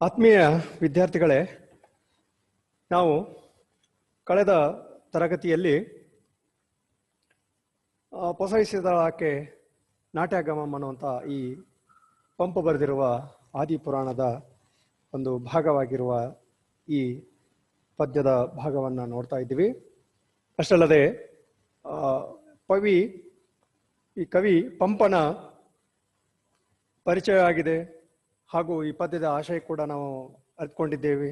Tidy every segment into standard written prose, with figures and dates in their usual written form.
ಆತ್ಮೀಯ ವಿದ್ಯಾರ್ಥಿಗಳೇ, ನಾವು ಕಳೆದ ತರಗತಿಯಲ್ಲಿ ಪೊಸೈಸಿದಳಾಕೆ ನಾಟ್ಯಾಗಮಂ ಅನ್ನುವಂಥ ಈ ಪಂಪ ಬರೆದಿರುವ ಆದಿಪುರಾಣದ ಒಂದು ಭಾಗವಾಗಿರುವ ಈ ಪದ್ಯದ ಭಾಗವನ್ನು ನೋಡ್ತಾ ಇದ್ದೀವಿ. ಅಷ್ಟಲ್ಲದೆ ಈ ಕವಿ ಪಂಪನ ಪರಿಚಯ ಆಗಿದೆ ಹಾಗೂ ಈ ಪದ್ಯದ ಆಶಯ ಕೂಡ ನಾವು ಅರಿತುಕೊಂಡಿದ್ದೇವೆ.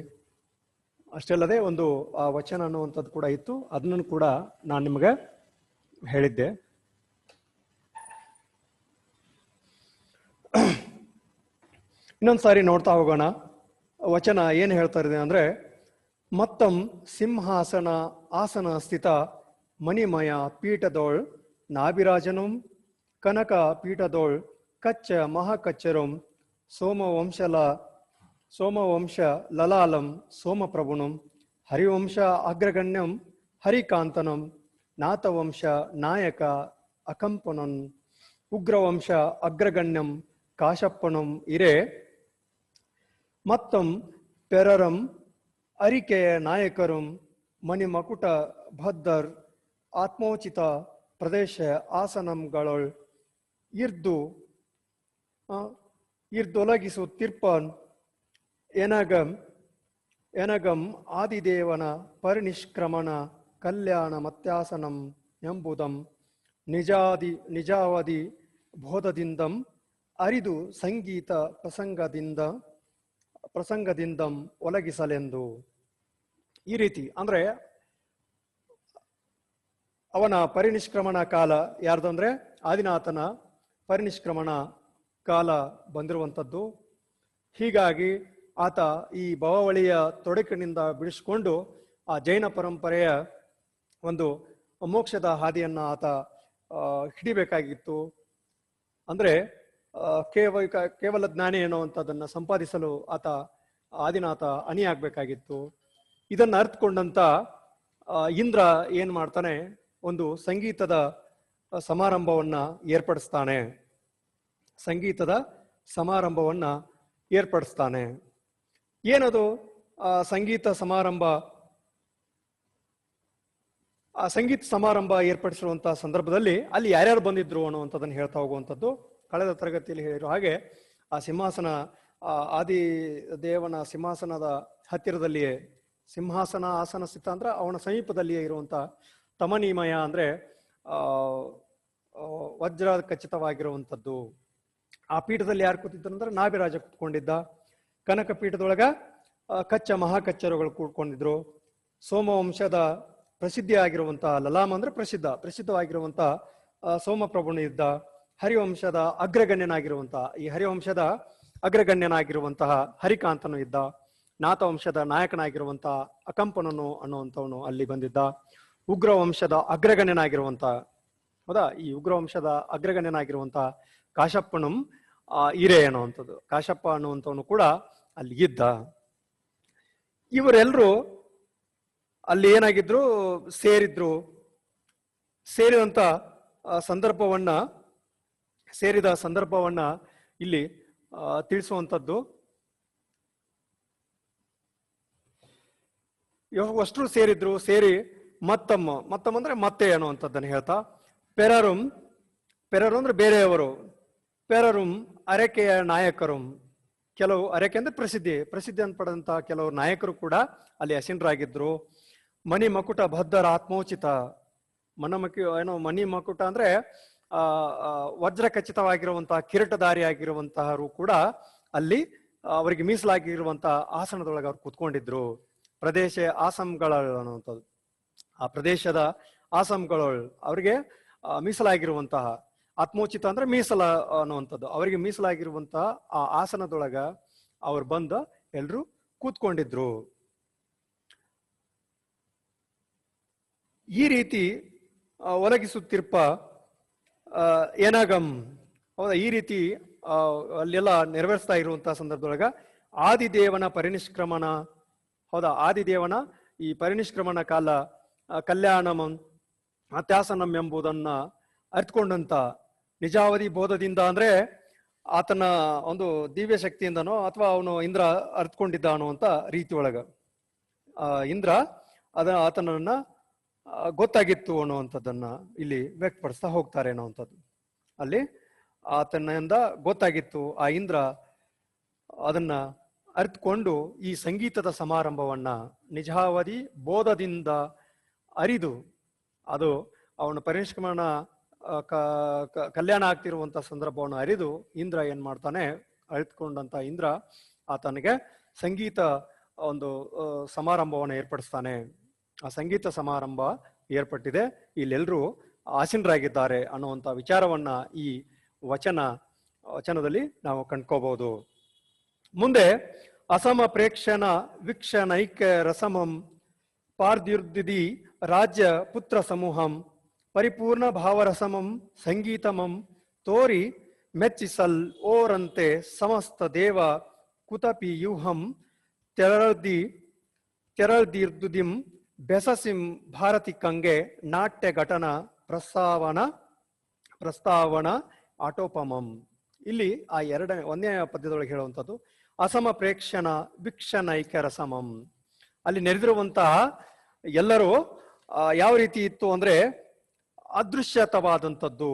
ಅಷ್ಟೇ ಅಲ್ಲದೆ ಒಂದು ಆ ವಚನ ಅನ್ನುವಂಥದ್ದು ಕೂಡ ಇತ್ತು, ಅದನ್ನು ಕೂಡ ನಾನು ನಿಮಗೆ ಹೇಳಿದ್ದೆ. ಇನ್ನೊಂದು ಸಾರಿ ನೋಡ್ತಾ ಹೋಗೋಣ. ವಚನ ಏನು ಹೇಳ್ತಾ ಇದೆ ಅಂದ್ರೆ, ಮತ್ತಂ ಸಿಂಹಾಸನ ಆಸನ ಸ್ಥಿತ ಮಣಿಮಯ ಪೀಠದೋಳ್ ನಾಭಿರಾಜನುಂ ಕನಕ ಪೀಠದೋಳ್ ಕಚ್ಚ ಮಹಾಕಚ್ಚರುಂ ಸೋಮವಂಶ ಲಲಾಲಂ ಸೋಮಪ್ರಭುಣಂ ಹರಿವಂಶ ಅಗ್ರಗಣ್ಯಂ ಹರಿಕಾಂತನಂ ನಾಥವಂಶ ನಾಯಕ ಅಕಂಪನಂ ಉಗ್ರವಂಶ ಅಗ್ರಗಣ್ಯಂ ಕಾಶಪ್ಪನಂ ಇರೆ ಮತ್ತಂ ಪೆರರಂ ಅರಿಕೆಯ ನಾಯಕರುಂ ಮಣಿಮಕುಟ ಭದ್ದರ್ ಆತ್ಮೋಚಿತ ಪ್ರದೇಶ ಆಸನಂಗಳೊಳ್ ಇರ್ದೊಲಗಿಸು ತಿರ್ಪನ್ ಎನಗಂ ಆದಿದೇವನ ಪರಿನಿಷ್ಕ್ರಮಣ ಕಲ್ಯಾಣ ಮತ್ಯಾಸನಂ ಎಂಬುದಂ ನಿಜಾವಧಿ ಬೋಧದಿಂದಂ ಅರಿದು ಸಂಗೀತ ಪ್ರಸಂಗದಿಂದಂ ಒಲಗಿಸಲೆಂದು. ಈ ರೀತಿ ಅಂದ್ರೆ ಅವನ ಪರಿನಿಷ್ಕ್ರಮಣ ಕಾಲ ಯಾರ್ದಂದ್ರೆ ಆದಿನಾಥನ ಪರಿನಿಷ್ಕ್ರಮಣ ಕಾಲ ಬಂದಿರುವಂಥದ್ದು. ಹೀಗಾಗಿ ಆತ ಈ ಭವವಳಿಯ ತೊಡಕಿನಿಂದ ಬಿಡಿಸಿಕೊಂಡು ಆ ಜೈನ ಪರಂಪರೆಯ ಒಂದು ಮೋಕ್ಷದ ಹಾದಿಯನ್ನ ಆತ ಹಿಡಿಬೇಕಾಗಿತ್ತು. ಅಂದ್ರೆ ಕೇವಲ ಜ್ಞಾನಿ ಎನ್ನುವಂಥದ್ದನ್ನ ಸಂಪಾದಿಸಲು ಆತ ಆದಿನಾಥ ಅಣಿಯಾಗಬೇಕಾಗಿತ್ತು. ಇದನ್ನು ಅರ್ಥಕೊಂಡಂತ ಇಂದ್ರ ಏನ್ ಮಾಡ್ತಾನೆ, ಒಂದು ಸಂಗೀತದ ಸಮಾರಂಭವನ್ನ ಏರ್ಪಡಿಸ್ತಾನೆ. ಏನದು ಸಂಗೀತ ಸಮಾರಂಭ? ಆ ಸಂಗೀತ ಸಮಾರಂಭ ಏರ್ಪಡಿಸಿರುವಂತಹ ಸಂದರ್ಭದಲ್ಲಿ ಅಲ್ಲಿ ಯಾರ್ಯಾರು ಬಂದಿದ್ರು ಅನ್ನುವಂಥದ್ದನ್ನು ಹೇಳ್ತಾ ಹೋಗುವಂಥದ್ದು. ಕಳೆದ ತರಗತಿಯಲ್ಲಿ ಹೇಳಿರೋ ಹಾಗೆ ಆ ಸಿಂಹಾಸನ, ಆದಿ ದೇವನ ಸಿಂಹಾಸನದ ಹತ್ತಿರದಲ್ಲಿಯೇ ಸಿಂಹಾಸನ ಆಸನ ಸ್ಥಿತ ಅಂದ್ರೆ ಅವನ ಸಮೀಪದಲ್ಲಿಯೇ ಇರುವಂತ ತಮನಿಮಯ ಅಂದ್ರೆ ವಜ್ರ ಖಚಿತವಾಗಿರುವಂಥದ್ದು. ಆ ಪೀಠದಲ್ಲಿ ಯಾರು ಕೂತಿದ್ರು ಅಂದ್ರೆ ನಾಭಿರಾಜ ಕೂತ್ಕೊಂಡಿದ್ದ. ಕನಕ ಪೀಠದೊಳಗ ಕಚ್ಚ ಮಹಾಕಚ್ಚರುಗಳು ಕೂತ್ಕೊಂಡಿದ್ರು. ಸೋಮವಂಶದ ಪ್ರಸಿದ್ಧಿ ಆಗಿರುವಂತಹ ಲಲಾಮ ಅಂದ್ರೆ ಪ್ರಸಿದ್ಧವಾಗಿರುವಂತಹ ಸೋಮಪ್ರಭುನು ಇದ್ದ. ಹರಿವಂಶದ ಅಗ್ರಗಣ್ಯನಾಗಿರುವಂತಹ ಹರಿಕಾಂತನು ಇದ್ದ. ನಾಥವಂಶದ ನಾಯಕನಾಗಿರುವಂತಹ ಅಕಂಪನನು ಅನ್ನುವಂಥವನು ಅಲ್ಲಿ ಬಂದಿದ್ದ. ಉಗ್ರವಂಶದ ಅಗ್ರಗಣ್ಯನಾಗಿರುವಂತಹ ಈ ಉಗ್ರವಂಶದ ಅಗ್ರಗಣ್ಯನಾಗಿರುವಂತಹ ಕಾಶಪ್ಪನಂ ಇರೆ ಅನ್ನುವಂಥದ್ದು, ಕಾಶಪ್ಪ ಅನ್ನುವಂಥವನು ಕೂಡ ಅಲ್ಲಿ ಇದ್ದ. ಇವರೆಲ್ಲರೂ ಅಲ್ಲಿ ಏನಾಗಿದ್ರು, ಸೇರಿದ ಸಂದರ್ಭವನ್ನ ಇಲ್ಲಿ ತಿಳಿಸುವಂಥದ್ದು. ಅಷ್ಟರು ಸೇರಿ ಮತ್ತಮ್ಮ ಅಂದ್ರೆ ಮತ್ತೆ ಅನ್ನುವಂಥದ್ದನ್ನು ಹೇಳ್ತಾ, ಪೆರರು ಅಂದ್ರೆ ಬೇರೆಯವರು, ಪೆರರುಂ ಅರೆಕೆಯ ನಾಯಕರುಂ, ಕೆಲವು ಅರೆಕೆ ಅಂದ್ರೆ ಪ್ರಸಿದ್ಧಿ ಅಂತ ಪಡೆದಂತಹ ಕೆಲವು ನಾಯಕರು ಕೂಡ ಅಲ್ಲಿ ಅಸೀನರಾಗಿದ್ರು. ಮಣಿ ಮಕುಟ ಭದ್ದರ ಆತ್ಮೋಚಿತ, ಮಣಿ ಮಕುಟ ಅಂದ್ರೆ ವಜ್ರ ಖಚಿತವಾಗಿರುವಂತಹ ಕಿರೀಟಧಾರಿ ಆಗಿರುವಂತಹರು ಕೂಡ ಅಲ್ಲಿ ಅವರಿಗೆ ಮೀಸಲಾಗಿರುವಂತಹ ಆಸನದೊಳಗೆ ಅವ್ರು ಕೂತ್ಕೊಂಡಿದ್ರು. ಪ್ರದೇಶ ಆಸಂಗಳ ಅನ್ನುವಂಥದ್ದು, ಆ ಪ್ರದೇಶದ ಆಸಂಗಳು ಅವರಿಗೆ ಮೀಸಲಾಗಿರುವಂತಹ, ಆತ್ಮೋಚಿತ ಅಂದ್ರೆ ಮೀಸಲ ಅನ್ನುವಂಥದ್ದು, ಅವರಿಗೆ ಮೀಸಲಾಗಿರುವಂತಹ ಆ ಆಸನದೊಳಗ ಅವ್ರು ಬಂದು ಎಲ್ರು ಕೂತ್ಕೊಂಡಿದ್ರು. ಈ ರೀತಿ ಒಲಗಿಸುತ್ತಿರ್ಪ ಏನಾಗಂ, ಹೌದಾ, ಈ ರೀತಿ ಅಲ್ಲೆಲ್ಲ ನೆರವೇರಿಸ್ತಾ ಇರುವಂತಹ ಸಂದರ್ಭದೊಳಗ ಆದಿದೇವನ ಪರಿನಿಷ್ಕ್ರಮಣ, ಹೌದಾ, ಆದಿದೇವನ ಈ ಪರಿನಿಷ್ಕ್ರಮಣ ಕಾಲ ಕಲ್ಯಾಣಂ ಅತ್ಯಾಸನಂ ಎಂಬುದನ್ನ ಅರ್ಥಕೊಂಡಂತ ನಿಜಾವಧಿ ಬೋಧದಿಂದ ಅಂದ್ರೆ ಆತನ ಒಂದು ದಿವ್ಯ ಶಕ್ತಿಯಿಂದನೋ ಅಥವಾ ಅವನು ಇಂದ್ರ ಅರ್ತ್ಕೊಂಡಿದ್ದ ಅನ್ನುವಂತ ರೀತಿ ಒಳಗ ಇಂದ್ರ ಆತನನ್ನ ಗೊತ್ತಾಗಿತ್ತು ಅನ್ನುವಂಥದ್ದನ್ನ ಇಲ್ಲಿ ವ್ಯಕ್ತಪಡಿಸ್ತಾ ಹೋಗ್ತಾರೆ ಅನ್ನುವಂಥದ್ದು. ಅಲ್ಲಿ ಆತನಿಂದ ಗೊತ್ತಾಗಿತ್ತು, ಆ ಇಂದ್ರ ಅದನ್ನ ಅರಿತುಕೊಂಡು ಈ ಸಂಗೀತದ ಸಮಾರಂಭವನ್ನ ನಿಜಾವಧಿ ಬೋಧದಿಂದ ಅರಿದು, ಅದು ಅವನ ಪರಿಷ್ಕರಣ ಕಲ್ಯಾಣ ಆಗ್ತಿರುವಂತ ಸಂದರ್ಭವನ್ನು ಅರಿದು ಇಂದ್ರ ಏನ್ ಮಾಡ್ತಾನೆ, ಅರಿತುಕೊಂಡಂತ ಇಂದ್ರ ಆತನಿಗೆ ಸಂಗೀತ ಒಂದು ಸಮಾರಂಭವನ್ನು ಏರ್ಪಡಿಸ್ತಾನೆ. ಆ ಸಂಗೀತ ಸಮಾರಂಭ ಏರ್ಪಟ್ಟಿದೆ, ಇಲ್ಲೆಲ್ಲರೂ ಆಸೀನರಾಗಿದ್ದಾರೆ ಅನ್ನುವಂಥ ವಿಚಾರವನ್ನ ಈ ವಚನದಲ್ಲಿ ನಾವು ಕಂಡ್ಕೋಬಹುದು. ಮುಂದೆ ಅಸಮ ಪ್ರೇಕ್ಷಣ ವೀಕ್ಷಣೈಕ್ಯ ರಸಮಂ ಪಾರ್ದ್ಯುರ್ದಿದಿ ರಾಜ್ಯ ಪುತ್ರ ಸಮೂಹಂ ಪರಿಪೂರ್ಣ ಭಾವರಸಮಂ ಸಂಗೀತಮಂ ತೋರಿ ಮೆಚ್ಚಿಸಲ್ ಓರಂತೆ ಸಮಸ್ತ ದೇವ ಕುತಪಿ ಯೂಹಂ ತೆರಳ್ದಿರ್ದುದಿಂ ಬೆಸಸಿಂ ಭಾರತಿ ಕಂಗೆ ನಾಟ್ಯ ಘಟನ ಪ್ರಸ್ತಾವನ ಆಟೋಪಮಂ. ಇಲ್ಲಿ ಆ ಒಂದನೇ ಪದ್ಯದೊಳಗೆ ಹೇಳುವಂಥದ್ದು ಅಸಮ ಪ್ರೇಕ್ಷಣ ವೀಕ್ಷಣೈಕ್ಯ ರಸಮಂ. ಅಲ್ಲಿ ನೆರೆದಿರುವಂತಹ ಎಲ್ಲರೂ ಯಾವ ರೀತಿ ಇತ್ತು ಅಂದ್ರೆ ಅದೃಶ್ಯತವಾದಂಥದ್ದು.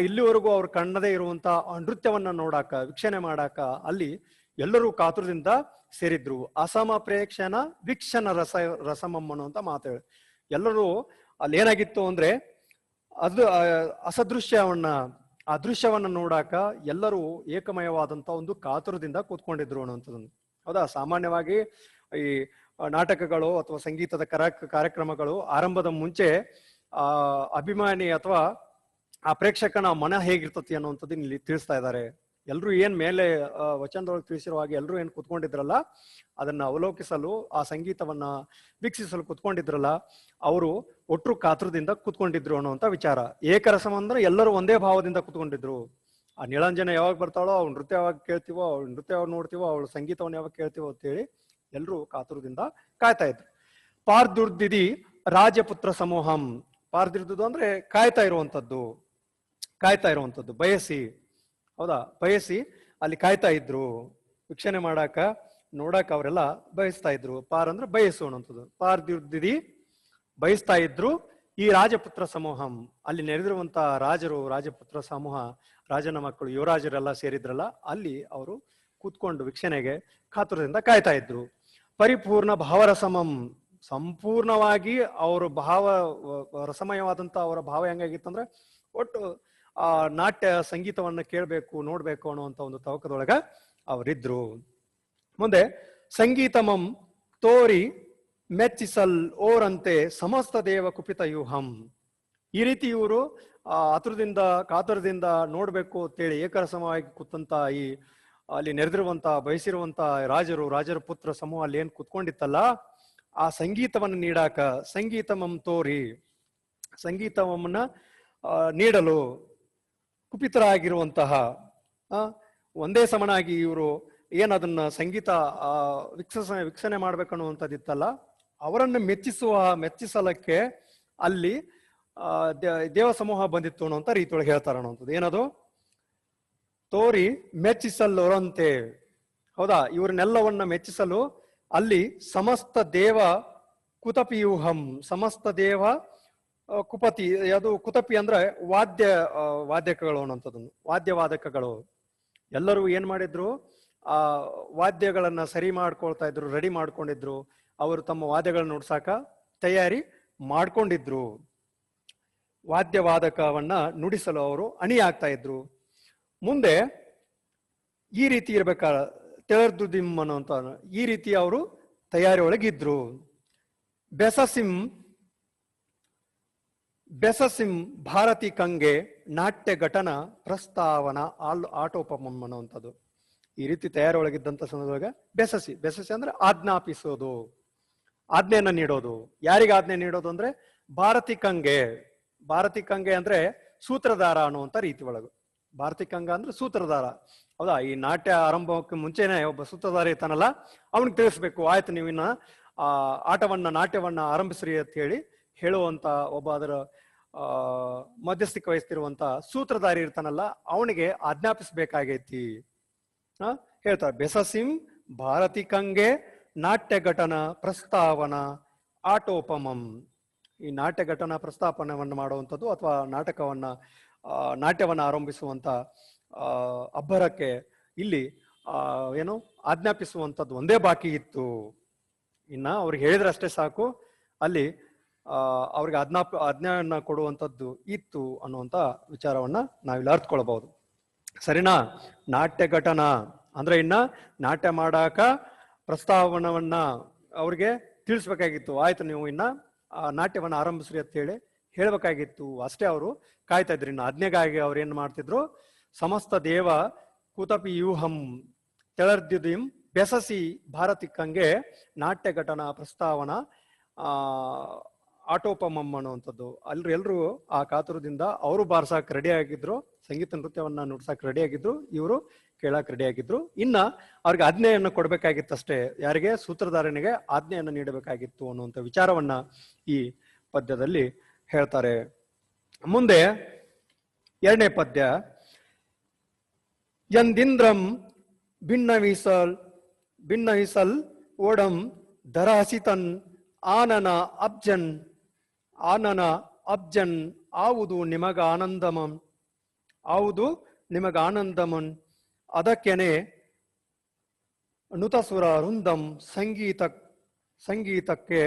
ಇಲ್ಲಿವರೆಗೂ ಅವ್ರು ಕಣ್ಣದೇ ಇರುವಂತಹ ನೃತ್ಯವನ್ನ ನೋಡಾಕ, ವೀಕ್ಷಣೆ ಮಾಡಾಕ ಅಲ್ಲಿ ಎಲ್ಲರೂ ಕಾತುರದಿಂದ ಸೇರಿದ್ರು. ಅಸಮ ಪ್ರೇಕ್ಷಣ ವೀಕ್ಷಣ ರಸಮಂ ಅನ್ನುವಂತ ಮಾತು. ಎಲ್ಲರೂ ಅಲ್ಲಿ ಏನಾಗಿತ್ತು ಅಂದ್ರೆ ಅದು ಅದೃಶ್ಯವನ್ನ ನೋಡಾಕ ಎಲ್ಲರೂ ಏಕಮಯವಾದಂತ ಒಂದು ಕಾತುರದಿಂದ ಕೂತ್ಕೊಂಡಿದ್ರು ಅನ್ನುವಂಥದ್ದು. ಹೌದಾ? ಸಾಮಾನ್ಯವಾಗಿ ಈ ನಾಟಕಗಳು ಅಥವಾ ಸಂಗೀತದ ಕಾರ್ಯಕ್ರಮಗಳು ಆರಂಭದ ಮುಂಚೆ ಅಭಿಮಾನಿ ಅಥವಾ ಆ ಪ್ರೇಕ್ಷಕನ ಮನ ಹೇಗಿರ್ತತಿ ಅನ್ನುವಂಥದ್ದು ಇಲ್ಲಿ ತಿಳಿಸ್ತಾ ಇದ್ದಾರೆ. ಎಲ್ರು ಏನ್ ಮೇಲೆ ವಚನದೊಳಗೆ ತಿಳಿಸಿರುವ ಹಾಗೆ ಎಲ್ರು ಏನ್ ಕುತ್ಕೊಂಡಿದ್ರಲ್ಲ, ಅದನ್ನ ಅವಲೋಕಿಸಲು, ಆ ಸಂಗೀತವನ್ನ ವೀಕ್ಷಿಸಲು ಕುತ್ಕೊಂಡಿದ್ರಲ್ಲ, ಅವರು ಒಟ್ರು ಕಾತುರದಿಂದ ಕುತ್ಕೊಂಡಿದ್ರು ಅನ್ನುವಂಥ ವಿಚಾರ. ಏಕರಸಮ ಅಂದ್ರೆ ಎಲ್ಲರೂ ಒಂದೇ ಭಾವದಿಂದ ಕುತ್ಕೊಂಡಿದ್ರು. ಆ ನೀಳಂಜನ ಯಾವಾಗ ಬರ್ತಾಳೋ, ಅವ್ಳು ನೃತ್ಯ ಯಾವಾಗ ಕೇಳ್ತೀವೋ, ಅವ್ಳು ನೃತ್ಯ ಯಾವಾಗ ನೋಡ್ತೀವೋ, ಅವಳು ಸಂಗೀತವನ್ನು ಯಾವಾಗ ಕೇಳ್ತೀವೋ ಅಂತೇಳಿ ಎಲ್ರು ಕಾತುರದಿಂದ ಕಾಯ್ತಾ ಇದ್ರು. ಪಾರ್ದುರ್ದಿದಿ ರಾಜಪುತ್ರ ಸಮೂಹಂ. ಪಾರ್ದಿರ್ದುದು ಅಂದ್ರೆ ಕಾಯ್ತಾ ಇರುವಂತದ್ದು, ಬಯಸಿ. ಹೌದಾ? ಬಯಸಿ ಅಲ್ಲಿ ಕಾಯ್ತಾ ಇದ್ರು, ವೀಕ್ಷಣೆ ಮಾಡಾಕ ನೋಡಾಕ ಅವರೆಲ್ಲ ಬಯಸ್ತಾ ಇದ್ರು. ಪಾರ್ ಅಂದ್ರೆ ಬಯಸು ಅನ್ನುವಂಥದ್ದು. ಪಾರ್ದಿರ್ದಿದಿ ಬಯಸ್ತಾ ಇದ್ರು. ಈ ರಾಜಪುತ್ರ ಸಮೂಹಂ, ಅಲ್ಲಿ ನೆರೆದಿರುವಂತ ರಾಜರು, ರಾಜಪುತ್ರ ಸಮೂಹ, ರಾಜನ ಮಕ್ಕಳು, ಯುವರಾಜರೆಲ್ಲ ಸೇರಿದ್ರಲ್ಲ, ಅಲ್ಲಿ ಅವರು ಕೂತ್ಕೊಂಡು ವೀಕ್ಷಣೆಗೆ ಕಾತುರದಿಂದ ಕಾಯ್ತಾ ಇದ್ರು. ಪರಿಪೂರ್ಣ ಭಾವರಸಮಂ, ಸಂಪೂರ್ಣವಾಗಿ ಅವರು ರಸಮಯವಾದಂತ ಅವರ ಭಾವ ಹೆಂಗಾಗಿತ್ತಂದ್ರೆ ಒಟ್ಟು ಆ ನಾಟ್ಯ ಸಂಗೀತವನ್ನ ಕೇಳ್ಬೇಕು, ನೋಡ್ಬೇಕು ಅನ್ನುವಂತ ಒಂದು ತವಕದೊಳಗ ಅವರಿದ್ರು. ಮುಂದೆ ಸಂಗೀತಮಂ ತೋರಿ ಮೆಚ್ಚಿಸಲ್ ಓರಂತೆ ಸಮಸ್ತ ದೇವ ಕುಪಿತ ಯೂಹಂ. ಈ ರೀತಿ ಇವರು ಆತುರದಿಂದ ಕಾತುರದಿಂದ ನೋಡ್ಬೇಕು ಅಂತೇಳಿ ಏಕರಸಮವಾಗಿ ಕೂತಂತ ಅಲ್ಲಿ ನೆರೆದಿರುವಂತ ಬಯಸಿರುವಂತ ರಾಜರ ಪುತ್ರ ಸಮೂಹ ಅಲ್ಲಿ ಏನ್ ಕುತ್ಕೊಂಡಿತ್ತಲ್ಲ, ಆ ಸಂಗೀತವನ್ನು ನೀಡಾಕ ಸಂಗೀತಮಂ ತೋರಿ, ಸಂಗೀತವನ್ನ ನೀಡಲು ಕುಪಿತರಾಗಿರುವಂತಹ ಒಂದೇ ಸಮನಾಗಿ ಇವರು ಏನದನ್ನ ಸಂಗೀತ ವೀಕ್ಷಣೆ ಮಾಡ್ಬೇಕನ್ನುವಂಥದ್ದಿತ್ತಲ್ಲ, ಅವರನ್ನು ಮೆಚ್ಚಿಸಲಕ್ಕೆ ಅಲ್ಲಿ ದೇವ ಸಮೂಹ ಬಂದಿತ್ತು ಅನ್ನುವಂಥ ರೀತಿಯೊಳಗೆ ಹೇಳ್ತಾರ ಅನ್ನುವಂಥದ್ದು. ಏನದು? ತೋರಿ ಮೆಚ್ಚಿಸಲ್ಲೊರಂತೆ. ಹೌದಾ? ಇವ್ರನ್ನೆಲ್ಲವನ್ನ ಮೆಚ್ಚಿಸಲು ಅಲ್ಲಿ ಸಮಸ್ತ ದೇವ ಕುತಪಿಯೂಹಂ, ಸಮಸ್ತ ದೇವ ಕುಪತಿ. ಅದು ಕುತಪಿ ಅಂದ್ರೆ ವಾದ್ಯಕಗಳು ಅನ್ನುವಂಥದ್ದು, ವಾದ್ಯವಾದಕಗಳು. ಎಲ್ಲರೂ ಏನ್ ಮಾಡಿದ್ರು, ಆ ವಾದ್ಯಗಳನ್ನ ಸರಿ ಮಾಡ್ಕೊಳ್ತಾ ಇದ್ರು, ರೆಡಿ ಮಾಡ್ಕೊಂಡಿದ್ರು. ಅವರು ತಮ್ಮ ವಾದ್ಯಗಳನ್ನ ನುಡ್ಸಾಕ ತಯಾರಿ ಮಾಡ್ಕೊಂಡಿದ್ರು. ವಾದ್ಯವಾದಕವನ್ನ ನುಡಿಸಲು ಅವರು ಅಣಿಯಾಗ್ತಾ ಇದ್ರು. ಮುಂದೆ ಈ ರೀತಿ ಇರ್ಬೇಕಾರ ತೆಳರ್ದುದಿಂ ಅನ್ನುವಂತ ಈ ರೀತಿ ಅವರು ತಯಾರಿ ಒಳಗಿದ್ರು. ಬೆಸಸಿಂ ಭಾರತಿ ಕಂಗೆ ನಾಟ್ಯ ಘಟನ ಪ್ರಸ್ತಾವನ ಆಟೋಪಮಂ ಅನ್ನುವಂಥದ್ದು. ಈ ರೀತಿ ತಯಾರಿ ಒಳಗಿದ್ದಂತ ಸಂದರ್ಭದಾಗ ಬೆಸಸಿ ಅಂದ್ರೆ ಆಜ್ಞಾಪಿಸೋದು, ಆಜ್ಞೆಯನ್ನ ನೀಡೋದು. ಯಾರಿಗೆ ಆಜ್ಞೆ ನೀಡೋದು ಅಂದ್ರೆ ಭಾರತಿ ಕಂಗೆ ಅಂದ್ರೆ ಸೂತ್ರಧಾರ ಅನ್ನುವಂಥ ರೀತಿ ಒಳಗು. ಭಾರತಿ ಕಂಗ ಅಂದ್ರೆ ಸೂತ್ರಧಾರ. ಹೌದಾ? ಈ ನಾಟ್ಯ ಆರಂಭಕ್ಕೆ ಮುಂಚೆನೆ ಒಬ್ಬ ಸೂತ್ರಧಾರ ಇರ್ತಾನಲ್ಲ, ಅವನಿಗೆ ತಿಳಿಸ್ಬೇಕು, ಆಯ್ತು ನೀವಿನ್ನ ನಾಟ್ಯವನ್ನ ಆರಂಭಿಸ್ರಿ ಅಂತ ಹೇಳಿ ಹೇಳುವಂತ ಒಬ್ಬ ಅದರ ಮಧ್ಯಸ್ಥಿಕೆ ವಹಿಸ್ತಿರುವಂತ ಸೂತ್ರಧಾರಿ ಇರ್ತಾನಲ್ಲ ಅವನಿಗೆ ಆಜ್ಞಾಪಿಸ್ಬೇಕಾಗೈತಿ. ಹೇಳ್ತಾರೆ, ಬೆಸಸಿಂ ಭಾರತಿಕಂಗೆ ನಾಟ್ಯ ಘಟನ ಪ್ರಸ್ತಾವನ ಆಟೋಪಮಂ. ಈ ನಾಟ್ಯ ಘಟನ ಪ್ರಸ್ತಾಪನವನ್ನು ಮಾಡುವಂಥದ್ದು ಅಥವಾ ನಾಟ್ಯವನ್ನ ಆರಂಭಿಸುವಂತ ಅಬ್ಬರಕ್ಕೆ ಇಲ್ಲಿ ಏನು ಆಜ್ಞಾಪಿಸುವಂಥದ್ದು ಒಂದೇ ಬಾಕಿ ಇತ್ತು. ಇನ್ನ ಅವ್ರಿಗೆ ಹೇಳಿದ್ರಷ್ಟೇ ಸಾಕು, ಅಲ್ಲಿ ಅವ್ರಿಗೆ ಆಜ್ಞೆಯನ್ನ ಕೊಡುವಂಥದ್ದು ಇತ್ತು ಅನ್ನುವಂಥ ವಿಚಾರವನ್ನ ನಾವಿಲ್ಲಿ ಅರ್ಥಕೊಳ್ಬಹುದು. ಸರಿನಾ? ನಾಟ್ಯ ಘಟನ ಅಂದ್ರೆ ಇನ್ನ ನಾಟ್ಯ ಮಾಡಾಕ ಪ್ರಸ್ತಾವನವನ್ನ ಅವ್ರಿಗೆ ತಿಳಿಸ್ಬೇಕಾಗಿತ್ತು. ಆಯ್ತು, ನೀವು ಇನ್ನ ನಾಟ್ಯವನ್ನ ಆರಂಭಿಸ್ರಿ ಅಂತ ಹೇಳಿ ಹೇಳ್ಬೇಕಾಗಿತ್ತು. ಅಷ್ಟೇ ಅವರು ಕಾಯ್ತಾ ಇದ್ರು. ಇನ್ನು ಆಜ್ಞೆಗಾಗಿ ಅವ್ರು ಏನ್ ಮಾಡ್ತಿದ್ರು, ಸಮಸ್ತ ದೇವ ಕುತಪಿ ಯೂಹಂ ತೆಳರ್ದಿದಿಂ ಬೆಸಸಿ ಭಾರತಿಕಂಗೆ ನಾಟ್ಯ ಘಟನಾ ಪ್ರಸ್ತಾವನ ಆಟೋಪಮಂ ಅನ್ನುವಂಥದ್ದು. ಎಲ್ರು ಆ ಕಾತುರದಿಂದ ಅವರು ಬಾರ್ಸಾಕ್ ರೆಡಿ ಆಗಿದ್ರು, ಸಂಗೀತ ನೃತ್ಯವನ್ನ ನುಡ್ಸಾಕ್ ರೆಡಿ ಆಗಿದ್ರು, ಇವರು ಕೇಳಾಕ್ ರೆಡಿ ಆಗಿದ್ರು. ಇನ್ನ ಅವ್ರಿಗೆ ಆಜ್ಞೆಯನ್ನು ಕೊಡ್ಬೇಕಾಗಿತ್ತಷ್ಟೇ. ಯಾರಿಗೆ? ಸೂತ್ರಧಾರನಿಗೆ ಆಜ್ಞೆಯನ್ನು ನೀಡಬೇಕಾಗಿತ್ತು ಅನ್ನುವಂಥ ವಿಚಾರವನ್ನ ಈ ಪದ್ಯದಲ್ಲಿ ಹೇಳ್ತಾರೆ. ಮುಂದೆ 2ನೇ ಪದ್ಯ, ಯಂದಿಂದ್ರಂ ಭಿನ್ನವಿಸಲ್ ಓಡಂ ದರಹಸಿತನ್ ಆನನ ಅಬ್ಜನ್ ಆವುದು ನಿಮಗಾನಂದಮನ್ ಅದಕ್ಕೆನೆ ನುತಸುರ ವೃಂದಂ ಸಂಗೀತಕ್ಕೆ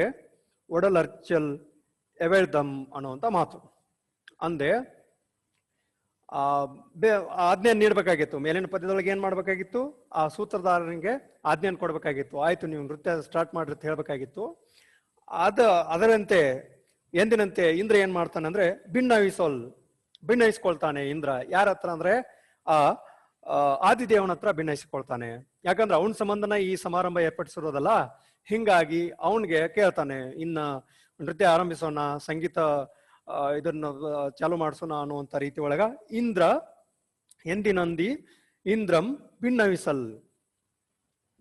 ಒಡಲರ್ಚಲ್ ಎವೆಳ್ದಂ ಅನ್ನುವಂಥ ಮಾತು. ಅಂದೆ ಆಜ್ಞೆಯನ್ನು ನೀಡಬೇಕಾಗಿತ್ತು. ಮೇಲಿನ ಪದ್ಯದೊಳಗೆ ಏನ್ ಮಾಡ್ಬೇಕಾಗಿತ್ತು? ಆ ಸೂತ್ರಧಾರನಿಗೆ ಆಜ್ಞೆಯನ್ನು ಕೊಡ್ಬೇಕಾಗಿತ್ತು. ಆಯ್ತು, ನೀವು ನೃತ್ಯ ಸ್ಟಾರ್ಟ್ ಮಾಡ್ರಿ ಅಂತ ಹೇಳ್ಬೇಕಾಗಿತ್ತು. ಅದರಂತೆ ಎಂದಿನಂತೆ ಇಂದ್ರ ಏನ್ ಮಾಡ್ತಾನೆ ಅಂದ್ರೆ ಭಿನ್ನಯಿಸ್ಕೊಳ್ತಾನೆ. ಇಂದ್ರ ಯಾರ ಹತ್ರ ಅಂದ್ರೆ ಆ ಆದಿದೇವನ ಹತ್ರ ಭಿನ್ನಯಿಸಿಕೊಳ್ತಾನೆ. ಯಾಕಂದ್ರೆ ಅವನ ಸಂಬಂಧನ ಈ ಸಮಾರಂಭ ಏರ್ಪಡಿಸಿರೋದಲ್ಲ. ಹಿಂಗಾಗಿ ಅವನ್ಗೆ ಕೇಳ್ತಾನೆ, ಇನ್ನ ನೃತ್ಯ ಆರಂಭಿಸೋಣ, ಸಂಗೀತ ಇದನ್ನ ಚಾಲು ಮಾಡಿಸೋಣ ಅನ್ನುವಂಥ ರೀತಿ ಒಳಗ ಇಂದ್ರ ಎಂದಿನಂದಿ ಇಂದ್ರಂ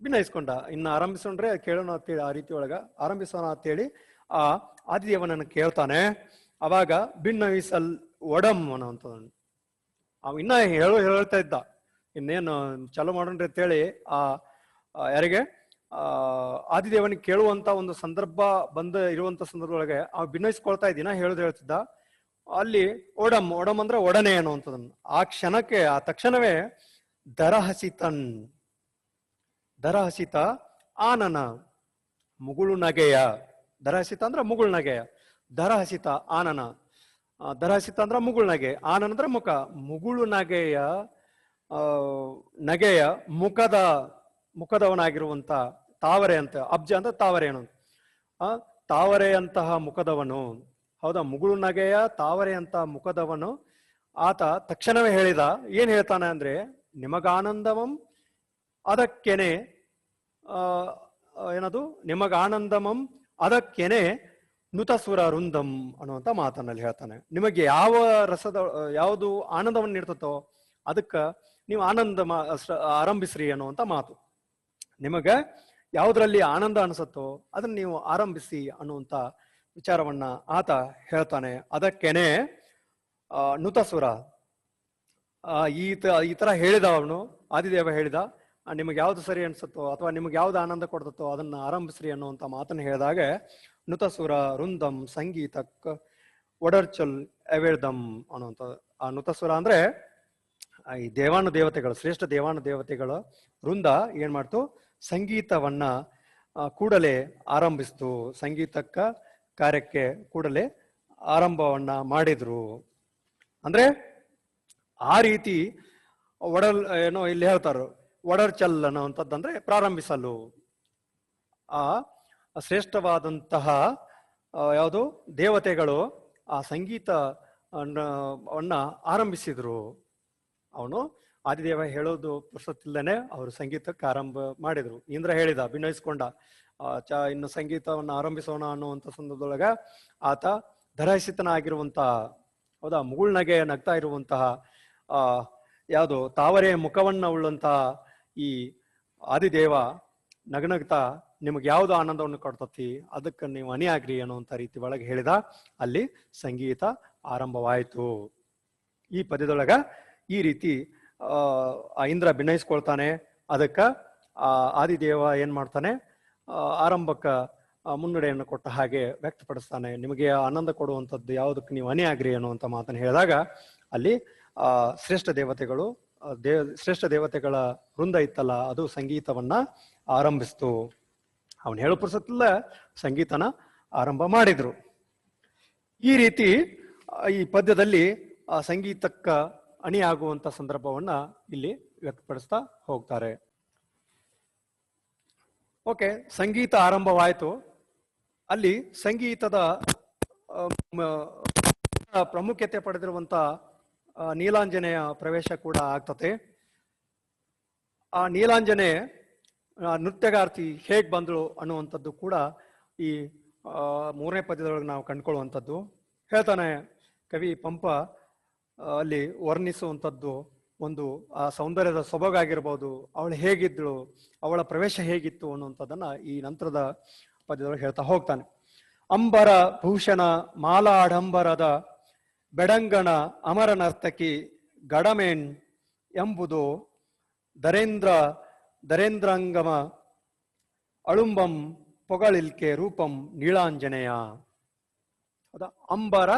ಭಿನ್ನಯಿಸ್ಕೊಂಡ. ಇನ್ನ ಆರಂಭಿಸೋಣ್ರೆ ಕೇಳೋಣ ಅಂತೇಳಿ ಆ ರೀತಿ ಒಳಗ ಆರಂಭಿಸೋಣ ಅಂತೇಳಿ ಆ ಆದಿದೇವನನ್ನು ಕೇಳ್ತಾನೆ. ಅವಾಗ ಭಿನ್ನವಿಸಲ್ ಒಡಂ ಅನ್ನುವಂಥದ್ದು ಅವ ಇನ್ನ ಹೇಳ್ತಾ ಇದ್ದ, ಇನ್ನೇನು ಚಾಲು ಮಾಡೋಣ್ರಿ ಅಂತೇಳಿ ಯಾರಿಗೆ ಆದಿದೇವನಿಗೆ ಕೇಳುವಂತ ಒಂದು ಸಂದರ್ಭ ಇರುವಂತ ಸಂದರ್ಭದೊಳಗೆ ಅವ್ ಭಿನ್ನಯಿಸ್ಕೊಳ್ತಾ ಇದ್ದೀನ ಹೇಳ್ತಿದ್ದ. ಅಲ್ಲಿ ಒಡಂ ಅಂದ್ರೆ ಒಡನೆ ಅನ್ನುವಂಥದ್ದನ್ನು ಆ ಕ್ಷಣಕ್ಕೆ ಆ ತಕ್ಷಣವೇ ದರಹಸಿತ ಆನನ ಮುಗುಳು ನಗೆಯ. ದರಹಸಿತ ಅಂದ್ರೆ ಮುಗುಳು ನಗೆಯ. ದರಹಸಿತ ಆನನ. ದರಹಸಿತ ಅಂದ್ರೆ ಮುಗುಳು ನಗೆ, ಆನನ ಅಂದ್ರೆ ಮುಖ. ಮುಗುಳು ನಗೆಯ ಮುಖದವನಾಗಿರುವಂತ ತಾವರೆ ಅಂತ, ಅಬ್ಜ ಅಂತ ತಾವರೆಯನು. ತಾವರೆಯಂತಹ ಮುಖದವನು. ಹೌದಾ? ಮುಗುಳು ನಗೆಯ ತಾವರೆಯಂತಹ ಮುಖದವನು ಆತ ತಕ್ಷಣವೇ ಹೇಳಿದ. ಏನ್ ಹೇಳ್ತಾನೆ ಅಂದ್ರೆ, ನಿಮಗಾನಂದಮಂ ಅದಕ್ಕೆನೆ ನಿಮಗಾನಂದಮಂ ಅದಕ್ಕೆನೆ ನುತಸುರ ವೃಂದಂ ಅನ್ನುವಂಥ ಮಾತನ್ನಲ್ಲಿ ಹೇಳ್ತಾನೆ. ನಿಮಗೆ ಯಾವುದು ಆನಂದವನ್ನು ನೀಡ್ತತೋ ಅದಕ್ಕ ನೀವು ಆರಂಭಿಸ್ರಿ ಅನ್ನುವಂಥ ಮಾತು. ನಿಮಗ ಯಾವುದ್ರಲ್ಲಿ ಆನಂದ ಅನಿಸುತ್ತೋ ಅದನ್ನ ನೀವು ಆರಂಭಿಸಿ ಅನ್ನುವಂಥ ವಿಚಾರವನ್ನ ಆತ ಹೇಳ್ತಾನೆ. ಅದಕ್ಕೇನೆ ನುತಸುರ ಈ ತರ ಹೇಳಿದ ಅವನು, ಆದಿದೇವ ಹೇಳಿದ, ನಿಮಗೆ ಯಾವ್ದು ಸರಿ ಅನ್ಸುತ್ತೋ ಅಥವಾ ನಿಮ್ಗೆ ಯಾವ್ದು ಆನಂದ ಕೊಡ್ತತ್ತೋ ಅದನ್ನ ಆರಂಭಿಸ್ರಿ ಅನ್ನುವಂಥ ಮಾತನ್ನ ಹೇಳಿದಾಗ ನುತಸುರ ವೃಂದಂ ಸಂಗೀತಕ್ ಒಡರ್ಚಲ್ ಎವೆಳ್ದಂ ಅನ್ನುವಂಥ ಆ ನುತಸುರ ಅಂದ್ರೆ ಈ ದೇವಾನು ಶ್ರೇಷ್ಠ ದೇವಾನು ವೃಂದ ಏನ್ ಮಾಡ್ತು? ಸಂಗೀತವನ್ನ ಕೂಡಲೇ ಆರಂಭಿಸ್ತು. ಸಂಗೀತಕ್ಕ ಕಾರ್ಯಕ್ಕೆ ಕೂಡಲೇ ಆರಂಭವನ್ನ ಮಾಡಿದ್ರು. ಅಂದ್ರೆ ಆ ರೀತಿ ಇಲ್ಲಿ ಹೇಳ್ತಾರು ಒಡರ್ಚಲ್ ಅನ್ನುವಂಥದ್ದಂದ್ರೆ ಪ್ರಾರಂಭಿಸಲು. ಆ ಶ್ರೇಷ್ಠವಾದಂತಹ ಯಾವುದು ದೇವತೆಗಳು ಆ ಸಂಗೀತವನ್ನ ಆರಂಭಿಸಿದ್ರು. ಅವನು ಆದಿದೇವ ಹೇಳೋದು ಪುರುಷತ್ತಿಲ್ದೇನೆ ಅವರು ಸಂಗೀತಕ್ಕೆ ಆರಂಭ ಮಾಡಿದ್ರು. ಇಂದ್ರ ಹೇಳಿದ, ಭಿನ್ನಯಿಸ್ಕೊಂಡ, ಇನ್ನು ಸಂಗೀತವನ್ನು ಆರಂಭಿಸೋಣ ಅನ್ನುವಂಥ ಸಂದರ್ಭದೊಳಗ ಆತ ಧರಹಿಸಿತನಾಗಿರುವಂತಹ, ಹೌದಾ, ಮುಗುಳ್ನಗೆ ನಗ್ತಾ ಇರುವಂತಹ ಯಾವುದು ತಾವರೆಯ ಮುಖವನ್ನ ಉಳ್ಳಂತಹ ಈ ಆದಿದೇವ ನಗನಗ್ತಾ ನಿಮಗೆ ಯಾವ್ದು ಆನಂದವನ್ನು ಕೊಡ್ತತಿ ಅದಕ್ಕೆ ನೀವು ಅಣಿಯಾಗ್ರಿ ಅನ್ನುವಂಥ ರೀತಿ ಒಳಗೆ ಹೇಳಿದ. ಅಲ್ಲಿ ಸಂಗೀತ ಆರಂಭವಾಯಿತು. ಈ ಪದ್ಯದೊಳಗ ಈ ರೀತಿ ಆ ಇಂದ್ರ ಭಿನ್ನಯಿಸ್ಕೊಳ್ತಾನೆ. ಅದಕ್ಕ ಆ ಆದಿದೇವ ಏನ್ ಮಾಡ್ತಾನೆ, ಆರಂಭಕ್ಕ ಮುನ್ನಡೆಯನ್ನು ಕೊಟ್ಟ ಹಾಗೆ ವ್ಯಕ್ತಪಡಿಸ್ತಾನೆ. ನಿಮಗೆ ಆನಂದ ಕೊಡುವಂಥದ್ದು ಯಾವುದಕ್ಕೆ ನೀವು ಅನಿ ಆಗ್ರಿ ಅನ್ನುವಂಥ ಮಾತನ್ನು ಹೇಳಿದಾಗ ಅಲ್ಲಿ ಶ್ರೇಷ್ಠ ದೇವತೆಗಳು ಶ್ರೇಷ್ಠ ದೇವತೆಗಳ ವೃಂದ ಇತ್ತಲ್ಲ, ಅದು ಸಂಗೀತವನ್ನ ಆರಂಭಿಸ್ತು. ಅವನು ಹೇಳೋ ಪುರುಸತ್ತಲ್ಲ ಸಂಗೀತನ ಆರಂಭ ಮಾಡಿದ್ರು. ಈ ರೀತಿ ಈ ಪದ್ಯದಲ್ಲಿ ಆ ಸಂಗೀತಕ್ಕ ಅಣಿ ಆಗುವಂತ ಸಂದರ್ಭವನ್ನ ಇಲ್ಲಿ ವ್ಯಕ್ತಪಡಿಸ್ತಾ ಹೋಗ್ತಾರೆ. ಓಕೆ, ಸಂಗೀತ ಆರಂಭವಾಯಿತು. ಅಲ್ಲಿ ಸಂಗೀತದ ಪ್ರಾಮುಖ್ಯತೆ ಪಡೆದಿರುವಂತ ನೀಲಾಂಜನೆಯ ಪ್ರವೇಶ ಕೂಡ ಆಗ್ತತೆ. ಆ ನೀಲಾಂಜನೆ ನೃತ್ಯಗಾರ್ತಿ ಹೇಗ್ ಬಂದ್ರು ಅನ್ನುವಂಥದ್ದು ಕೂಡ ಈ 3ನೇ ಪದ್ಯದೊಳಗೆ ನಾವು ಕಂಡುಕೊಳ್ಳುವಂಥದ್ದು. ಹೇಳ್ತಾನೆ ಕವಿ ಪಂಪ ಅಲ್ಲಿ ವರ್ಣಿಸುವಂಥದ್ದು ಒಂದು ಆ ಸೌಂದರ್ಯದ ಸೊಬಗಾಗಿರ್ಬೋದು, ಅವಳು ಹೇಗಿದ್ಳು, ಅವಳ ಪ್ರವೇಶ ಹೇಗಿತ್ತು ಅನ್ನುವಂಥದ್ದನ್ನ ಈ ನಂತರದ ಪದ್ಯದೊಳಗೆ ಹೇಳ್ತಾ ಹೋಗ್ತಾನೆ. ಅಂಬರ ಭೂಷಣ ಮಾಲಾಡಂಬರದ ಬೆಡಂಗಣ ಅಮರ ನರ್ತಕಿ ಗಡಮೇನ್ ಎಂಬುದು ದರೇಂದ್ರಾಂಗಮ ಅಳುಂಬಂ ಪೊಗಳಿಲ್ಕೆ ರೂಪಂ ನೀಳಾಂಜನೇಯ. ಹೌದಾ, ಅಂಬರ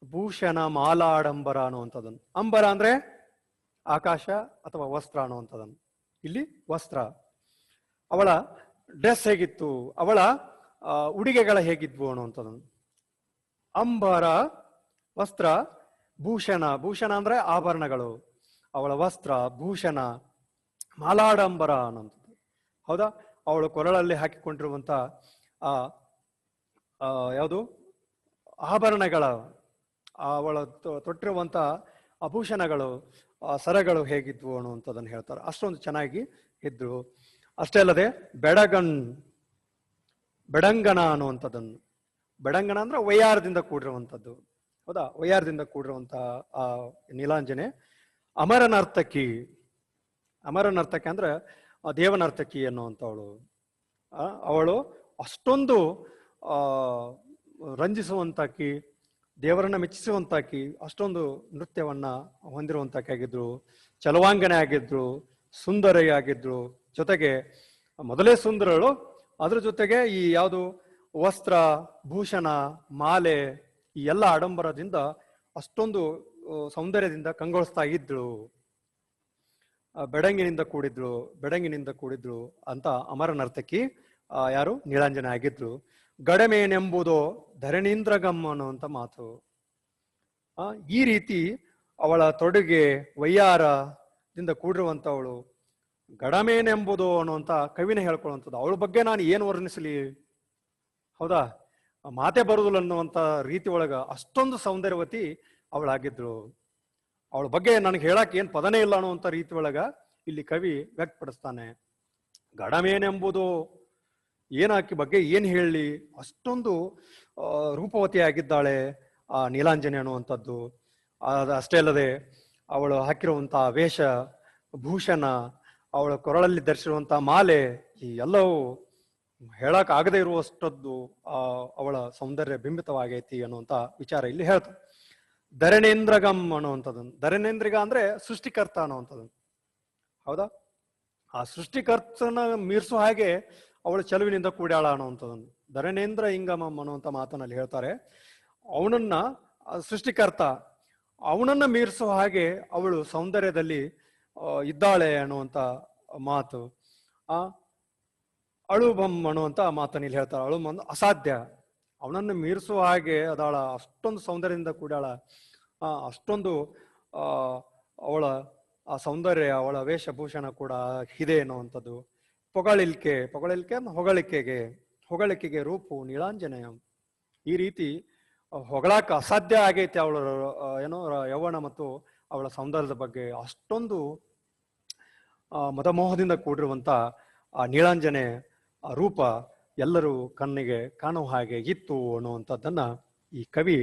ಭೂಷಣ ಮಾಲಾಡಂಬರ ಅನ್ನುವಂಥದ್ದನ್ನು. ಅಂಬರ ಅಂದ್ರೆ ಆಕಾಶ ಅಥವಾ ವಸ್ತ್ರ ಅನ್ನುವಂಥದ್ದನ್ನು. ಇಲ್ಲಿ ವಸ್ತ್ರ, ಅವಳ ಡ್ರೆಸ್ ಹೇಗಿತ್ತು, ಅವಳ ಉಡುಗೆಗಳ ಹೇಗಿದ್ವು ಅನ್ನುವಂಥದ್ದನ್ನು. ಅಂಬರ ವಸ್ತ್ರ, ಭೂಷಣ, ಭೂಷಣ ಅಂದ್ರೆ ಆಭರಣಗಳು, ಅವಳ ವಸ್ತ್ರ ಭೂಷಣ, ಮಾಲಾಡಂಬರ ಅನ್ನುವಂಥದ್ದು. ಹೌದಾ, ಅವಳು ಕೊರಳಲ್ಲಿ ಹಾಕಿಕೊಂಡಿರುವಂತ ಯಾವುದು ಆಭರಣಗಳ, ಅವಳ ತೊಟ್ಟಿರುವಂತ ಆಭೂಷಣಗಳು, ಸರಗಳು ಹೇಗಿದ್ವು ಅನ್ನುವಂಥದ್ದನ್ನು ಹೇಳ್ತಾರೆ. ಅಷ್ಟೊಂದು ಚೆನ್ನಾಗಿ ಇದ್ರು. ಅಷ್ಟೇ ಅಲ್ಲದೆ ಬೆಡಂಗಣ ಅನ್ನುವಂಥದ್ದನ್ನು, ಬೆಡಂಗಣ ಅಂದ್ರೆ ವೈಯಾರದಿಂದ ಕೂಡಿರುವಂಥದ್ದು. ಹೌದಾ, ವೈಯಾರದಿಂದ ಕೂಡಿರುವಂತ ಆ ನೀಲಾಂಜನೆ. ಅಮರನರ್ತಕಿ, ಅಮರನರ್ತಕಿ ಅಂದ್ರೆ ದೇವನರ್ತಕಿ ಅನ್ನುವಂಥವಳು. ಅವಳು ಅಷ್ಟೊಂದು ರಂಜಿಸುವಂತಾಕಿ, ದೇವರನ್ನ ಮೆಚ್ಚಿಸುವಂತಾಕಿ, ಅಷ್ಟೊಂದು ನೃತ್ಯವನ್ನ ಹೊಂದಿರುವಂತಾಕಿ ಆಗಿದ್ರು. ಚಲವಾಂಗನೆ ಆಗಿದ್ರು, ಸುಂದರಿ ಆಗಿದ್ರು. ಜೊತೆಗೆ ಮೊದಲೇ ಸುಂದರಳು, ಅದ್ರ ಜೊತೆಗೆ ಈ ಯಾವುದು ವಸ್ತ್ರ ಭೂಷಣ ಮಾಲೆ ಈ ಎಲ್ಲ ಆಡಂಬರದಿಂದ ಅಷ್ಟೊಂದು ಸೌಂದರ್ಯದಿಂದ ಕಂಗೊಳಿಸ್ತಾ ಇದ್ಳು. ಬೆಡಂಗಿನಿಂದ ಕೂಡಿದ್ರು ಅಂತ ಅಮರ ನರ್ತಕಿ ಯಾರು ನೀಲಾಂಜನೆ ಆಗಿದ್ರು. ಗಡಮೇನೆಂಬುದು ಧರಣೀಂದ್ರಗಮ್ ಅನ್ನುವಂಥ ಮಾತು. ಈ ರೀತಿ ಅವಳ ತೊಡುಗೆ ವೈಯಾರದಿಂದ ಕೂಡಿರುವಂಥವಳು ಗಡಮೇನೆಂಬುದು ಅನ್ನುವಂಥ ಕವಿನ ಹೇಳ್ಕೊಳ್ಳುವಂಥದ್ದು. ಅವಳ ಬಗ್ಗೆ ನಾನು ಏನು ವರ್ಣಿಸಲಿ, ಹೌದಾ, ಮಾತೆ ಬರುದಿಲ್ಲ ಅನ್ನುವಂಥ ರೀತಿ ಒಳಗ ಅಷ್ಟೊಂದು ಸೌಂದರ್ಯವತಿ ಅವಳಾಗಿದ್ರು. ಅವಳ ಬಗ್ಗೆ ನನಗೆ ಹೇಳಕ್ ಏನ್ ಪದನೇ ಇಲ್ಲ ಅನ್ನುವಂಥ ರೀತಿ ಒಳಗ ಇಲ್ಲಿ ಕವಿ ವ್ಯಕ್ತಪಡಿಸ್ತಾನೆ. ಗಡಮೇನೆಂಬುದು ಏನಾಕಿ ಬಗ್ಗೆ ಏನ್ ಹೇಳಲಿ, ಅಷ್ಟೊಂದು ರೂಪವತಿ ಆಗಿದ್ದಾಳೆ ಆ ನೀಲಾಂಜನೆ ಅನ್ನುವಂಥದ್ದು. ಅಷ್ಟೇ ಅಲ್ಲದೆ ಅವಳು ಹಾಕಿರುವಂತಹ ವೇಷ ಭೂಷಣ, ಅವಳ ಕೊರಳಲ್ಲಿ ಧರಿಸಿರುವಂತಹ ಮಾಲೆ, ಈ ಎಲ್ಲವೂ ಹೇಳಕ್ ಆಗದೆ ಇರುವಷ್ಟದ್ದು ಅವಳ ಸೌಂದರ್ಯ ಬಿಂಬಿತವಾಗೈತಿ ಅನ್ನುವಂಥ ವಿಚಾರ ಇಲ್ಲಿ ಹೇಳ್ತಾರೆ. ಧರಣೇಂದ್ರಗಮ್ ಅನ್ನುವಂಥದ್ದನ್ನು, ಧರಣೇಂದ್ರಿಗ ಅಂದ್ರೆ ಸೃಷ್ಟಿಕರ್ತ ಅನ್ನುವಂಥದ್ದನ್ನು. ಹೌದಾ, ಆ ಸೃಷ್ಟಿಕರ್ತನ ಮೀರ್ಸೋ ಹಾಗೆ ಅವಳು ಚೆಲುವಿನಿಂದ ಕೂಡ್ಯಾಳ ಅನ್ನುವಂಥದ್ದನ್ನು ಧರಣೇಂದ್ರ ಇಂಗಮಂ ಅನ್ನುವಂಥ ಮಾತನಲ್ಲಿ ಹೇಳ್ತಾರೆ. ಅವನನ್ನ ಸೃಷ್ಟಿಕರ್ತ, ಅವನನ್ನ ಮೀರಿಸುವ ಹಾಗೆ ಅವಳು ಸೌಂದರ್ಯದಲ್ಲಿ ಇದ್ದಾಳೆ ಅನ್ನುವಂಥ ಮಾತು. ಅಳುಬಂ ಅನ್ನುವಂಥ ಮಾತನ್ನು ಇಲ್ಲಿ ಹೇಳ್ತಾಳೆ. ಅಳುಬಂ ಅಂದ್ರೆ ಅಸಾಧ್ಯ, ಅವನನ್ನು ಮೀರಿಸುವ ಹಾಗೆ ಅದಾಳ, ಅಷ್ಟೊಂದು ಸೌಂದರ್ಯದಿಂದ ಕೂಡ್ಯಾಳ, ಅಷ್ಟೊಂದು ಅವಳ ಆ ಸೌಂದರ್ಯ, ಅವಳ ವೇಷಭೂಷಣ ಕೂಡ ಇದೆ ಅನ್ನುವಂಥದ್ದು. ಪೊಗಳಿಕೆ ಹೊಗಳಿಕೆಗೆ ರೂಪು ನೀಳಾಂಜನೇಯ. ಈ ರೀತಿ ಹೊಗಳಾಕ ಅಸಾಧ್ಯ ಆಗೈತಿ ಅವಳ ಏನೋ ಯೌವನ ಮತ್ತು ಅವಳ ಸೌಂದರ್ಯದ ಬಗ್ಗೆ. ಅಷ್ಟೊಂದು ಮದಮೋಹದಿಂದ ಕೂಡಿರುವಂತ ಆ ನೀಳಾಂಜನೆ ರೂಪ ಎಲ್ಲರೂ ಕಣ್ಣಿಗೆ ಕಾಣುವ ಹಾಗೆ ಇತ್ತು ಅನ್ನುವಂಥದ್ದನ್ನ ಈ ಕವಿ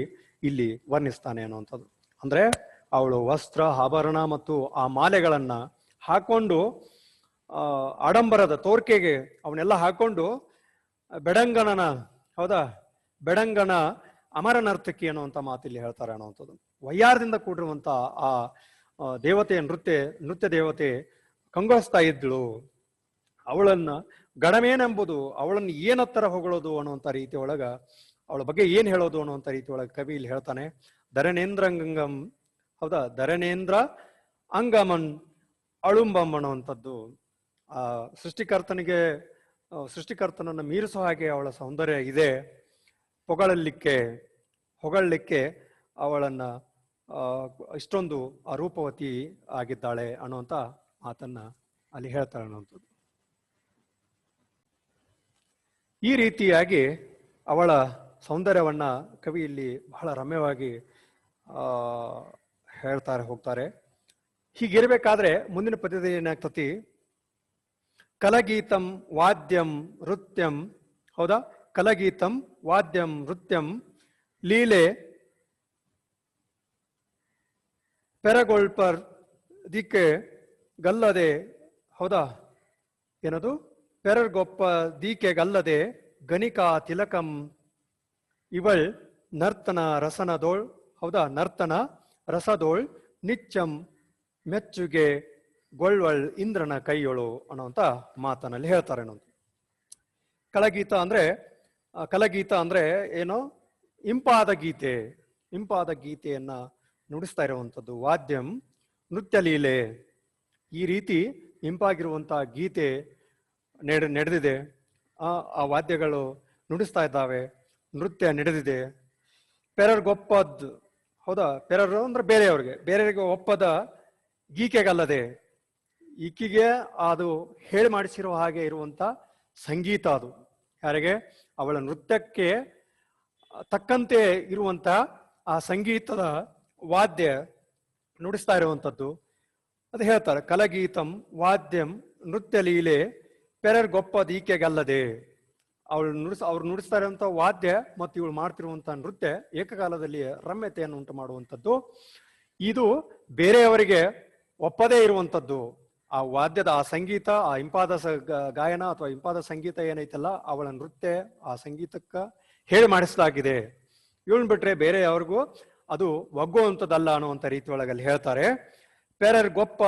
ಇಲ್ಲಿ ವರ್ಣಿಸ್ತಾನೆ ಅನ್ನುವಂಥದ್ದು. ಅಂದ್ರೆ ಅವಳು ವಸ್ತ್ರ ಆಭರಣ ಮತ್ತು ಆ ಮಾಲೆಗಳನ್ನ ಹಾಕೊಂಡು ಆಡಂಬರದ ತೋರ್ಕೆಗೆ ಅವನ್ನೆಲ್ಲ ಹಾಕೊಂಡು ಬೆಡಂಗಣನ, ಹೌದಾ, ಬೆಡಂಗಣ ಅಮರ ನರ್ತಕಿ ಅನ್ನುವಂಥ ಮಾತಿಲ್ಲಿ ಹೇಳ್ತಾರೆ ಅನ್ನುವಂಥದ್ದು. ವಯ್ಯಾರದಿಂದ ಕೂಡಿರುವಂತ ಆ ದೇವತೆಯ ನೃತ್ಯ ದೇವತೆ ಕಂಗೊಳಿಸ್ತಾ ಇದ್ಳು. ಅವಳನ್ನ ಗಣಮೇನೆಂಬುದು, ಅವಳನ್ನು ಏನತ್ತರ ಹೊಗಳೋದು ಅನ್ನುವಂಥ ರೀತಿ ಒಳಗ, ಅವಳ ಬಗ್ಗೆ ಏನ್ ಹೇಳೋದು ಅನ್ನುವಂಥ ರೀತಿ ಒಳಗೆ ಕವಿ ಇಲ್ಲಿ ಹೇಳ್ತಾನೆ. ಧರಣೇಂದ್ರಂಗಂ, ಹೌದಾ, ಧರಣೇಂದ್ರ ಅಂಗಮನ್ ಅಳುಂಬಂ ಅನ್ನುವಂಥದ್ದು. ಆ ಸೃಷ್ಟಿಕರ್ತನನ್ನು ಮೀರಿಸೋ ಹಾಗೆ ಅವಳ ಸೌಂದರ್ಯ ಇದೆ. ಹೊಗಳಲಿಕ್ಕೆ ಅವಳನ್ನ ಇಷ್ಟೊಂದು ರೂಪವತಿ ಆಗಿದ್ದಾಳೆ ಅನ್ನುವಂಥ ಮಾತನ್ನ ಅಲ್ಲಿ ಹೇಳ್ತಾಳೆ ಅನ್ನುವಂಥದ್ದು. ಈ ರೀತಿಯಾಗಿ ಅವಳ ಸೌಂದರ್ಯವನ್ನ ಕವಿ ಇಲ್ಲಿ ಬಹಳ ರಮ್ಯವಾಗಿ ಹೋಗ್ತಾರೆ. ಹೀಗಿರ್ಬೇಕಾದ್ರೆ ಮುಂದಿನ ಪದ್ಯದಲ್ಲಿ ಏನಾಗ್ತತಿ, ಕಲಗೀತಂ ವಾದ್ಯಂ ನೃತ್ಯಂ, ಹೌದಾ, ಕಲಗೀತಂ ವಾದ್ಯಂ ನೃತ್ಯಂ ಲೀಲೆ ಪೆರಗೊಳ್ಪರ್ ದಿಕ್ಕೆ ಗಲ್ಲದೆ, ಹೌದಾ, ಏನದು, ಪೆರರ್ಗೊಪ್ಪ ದೀಕೆಗಲ್ಲದೆ ಗಣಿಕಾ ತಿಲಕಂ ಇವಳ್ ನರ್ತನ ರಸನದೋಳ್, ಹೌದಾ, ನರ್ತನ ರಸದೋಳ್ ನಿಚ್ಚಂ ಮೆಚ್ಚುಗೆ ಗೊಳ್ವಳ್ ಇಂದ್ರನ ಕೈಯೊಳು ಅನ್ನುವಂಥ ಮಾತನಲ್ಲಿ ಹೇಳ್ತಾರೆ. ಅನ್ನೋದು ಕಲಗೀತ ಅಂದ್ರೆ ಏನು, ಇಂಪಾದ ಗೀತೆಯನ್ನ ನುಡಿಸ್ತಾ ಇರುವಂಥದ್ದು. ವಾದ್ಯಂ ನೃತ್ಯ ಲೀಲೆ, ಈ ರೀತಿ ಇಂಪಾಗಿರುವಂತಹ ಗೀತೆ ನಡೆದಿದೆ. ಆ ವಾದ್ಯಗಳು ನುಡಿಸ್ತಾ ಇದ್ದಾವೆ, ನೃತ್ಯ ನಡೆದಿದೆ. ಪೆರರ್ಗೊಪ್ಪದ್, ಹೌದಾ, ಪೆರರ್ ಅಂದ್ರೆ ಬೇರೆಯವರಿಗೆ ಒಪ್ಪದ ಗೀಕೆಗಲ್ಲದೆ, ಈಕಿಗೆ ಅದು ಹೇಳಿ ಮಾಡಿಸಿರುವ ಹಾಗೆ ಇರುವಂತ ಸಂಗೀತ ಅದು. ಯಾರಿಗೆ, ಅವಳ ನೃತ್ಯಕ್ಕೆ ತಕ್ಕಂತೆ ಇರುವಂತ ಆ ಸಂಗೀತದ ವಾದ್ಯ ನುಡಿಸ್ತಾ ಇರುವಂಥದ್ದು. ಅದು ಹೇಳ್ತಾರೆ, ಕಲಗೀತಂ ವಾದ್ಯಂ ನೃತ್ಯ ಲೀಲೆ ಪೆರರ್ಗೊಪ್ಪದ ಈಕೆಗಲ್ಲದೆ. ಅವ್ರು ನುಡಿಸ್ತಾ ಇರುವಂತ ವಾದ್ಯ ಮತ್ತು ಇವಳು ಮಾಡ್ತಿರುವಂತಹ ನೃತ್ಯ ಏಕಕಾಲದಲ್ಲಿ ರಮ್ಯತೆಯನ್ನು ಉಂಟು ಮಾಡುವಂಥದ್ದು. ಇದು ಬೇರೆಯವರಿಗೆ ಒಪ್ಪದೇ ಇರುವಂಥದ್ದು. ಆ ವಾದ್ಯದ ಆ ಸಂಗೀತ, ಆ ಇಂಪಾದ ಗಾಯನ ಅಥವಾ ಇಂಪಾದ ಸಂಗೀತ ಏನೈತಲ್ಲ, ಅವಳ ನೃತ್ಯ ಆ ಸಂಗೀತಕ್ಕ ಹೇಳಿ ಮಾಡಿಸಲಾಗಿದೆ. ಇವಳನ್ನ ಬಿಟ್ರೆ ಬೇರೆ ಯಾರಿಗೂ ಅದು ಒಗ್ಗುವಂಥದ್ದಲ್ಲ ಅನ್ನುವಂಥ ರೀತಿ ಒಳಗಲ್ಲಿ ಹೇಳ್ತಾರೆ. ಪೆರರ್ಗೊಪ್ಪ